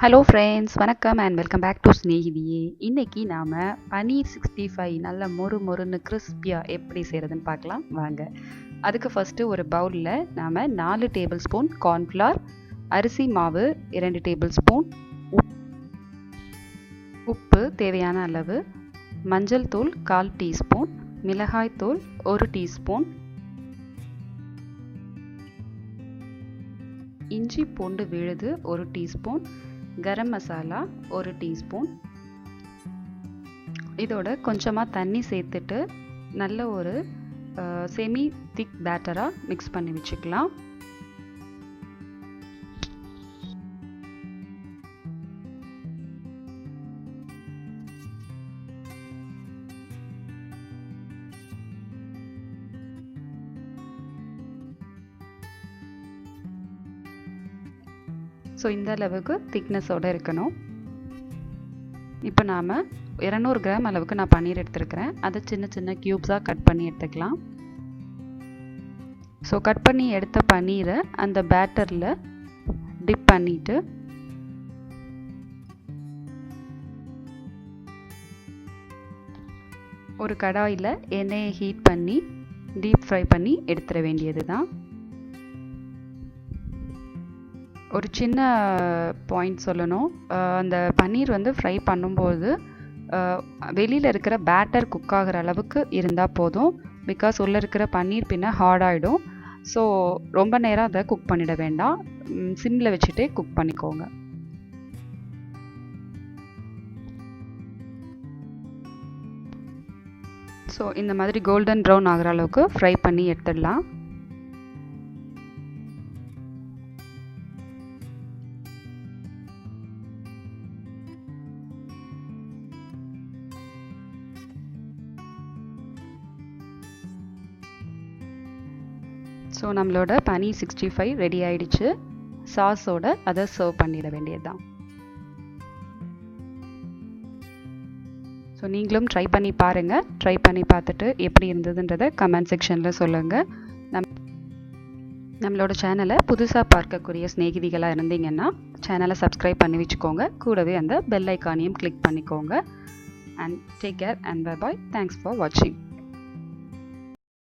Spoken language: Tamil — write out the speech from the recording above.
ஹலோ ஃப்ரெண்ட்ஸ், வணக்கம் அண்ட் வெல்கம் பேக் டு ஸ்னேகிதியே. இன்றைக்கி நாம் பனீர் 65 நல்ல மொறுன்னு கிறிஸ்பியாக எப்படி செய்கிறதுன்னு பார்க்கலாம் வாங்க. அதுக்கு ஃபஸ்ட்டு ஒரு பவுலில் நாம் 4 டேபிள் ஸ்பூன் கார்ன்ஃப்ளவர், அரிசி மாவு 2 டேபிள் ஸ்பூன், உப்பு தேவையான அளவு, மஞ்சள் தூள் 1/4 டீஸ்பூன், மிளகாய் தூள் 1 டீஸ்பூன், இஞ்சி பூண்டு விழுது 1 டீஸ்பூன், கரம் மசாலா 1 டீஸ்பூன். இதோட கொஞ்சமாக தண்ணி சேர்த்துட்டு நல்ல ஒரு செமி திக் பேட்டராக மிக்ஸ் பண்ணி வச்சுக்கலாம். ஸோ இந்த அளவுக்கு திக்னஸோடு இருக்கணும். இப்போ நாம் 200 கிராம் அளவுக்கு நான் பன்னீர் எடுத்துருக்கிறேன். அதை சின்ன சின்ன க்யூப்ஸாக கட் பண்ணி எடுத்துக்கலாம். ஸோ கட் பண்ணி எடுத்த பன்னீரை அந்த பேட்டரில் டிப் பண்ணிவிட்டு ஒரு கடாயில் எண்ணெயை ஹீட் பண்ணி டீப் ஃப்ரை பண்ணி எடுத்துட வேண்டியது தான். ஒரு சின்ன பாயிண்ட் சொல்லணும், அந்த பன்னீர் ஃப்ரை பண்ணும்போது வெளியில் இருக்கிற பேட்டர் குக் ஆகிற அளவுக்கு இருந்தால் போதும். பிகாஸ் உள்ளே இருக்கிற பன்னீர் பின்ன ஹார்டாகிடும். ஸோ ரொம்ப நேரம் அதை குக் பண்ணிட வேண்டாம், சிம்மில் வச்சுட்டே குக் பண்ணிக்கோங்க. ஸோ இந்த மாதிரி கோல்டன் ப்ரௌன் ஆகிற அளவுக்கு ஃப்ரை பண்ணி எடுத்துடலாம். ஸோ நம்மளோட பனீர் 65 ரெடி ஆகிடுச்சு. சாஸோடு அதை சர்வ் பண்ணிட வேண்டியது தான். ஸோ நீங்களும் ட்ரை பண்ணி பாருங்கள். ட்ரை பண்ணி பார்த்துட்டு எப்படி இருந்ததுன்றதை கமெண்ட் செக்ஷனில் சொல்லுங்கள். நம்மளோட சேனலை புதுசாக பார்க்கக்கூடிய ஸ்நேகிதிகளாக இருந்தீங்கன்னா சேனலை சப்ஸ்கிரைப் பண்ணி வச்சுக்கோங்க. கூடவே அந்த பெல் ஐக்கானையும் கிளிக் பண்ணிக்கோங்க. And take care and bye bye. Thanks for வாட்சிங்.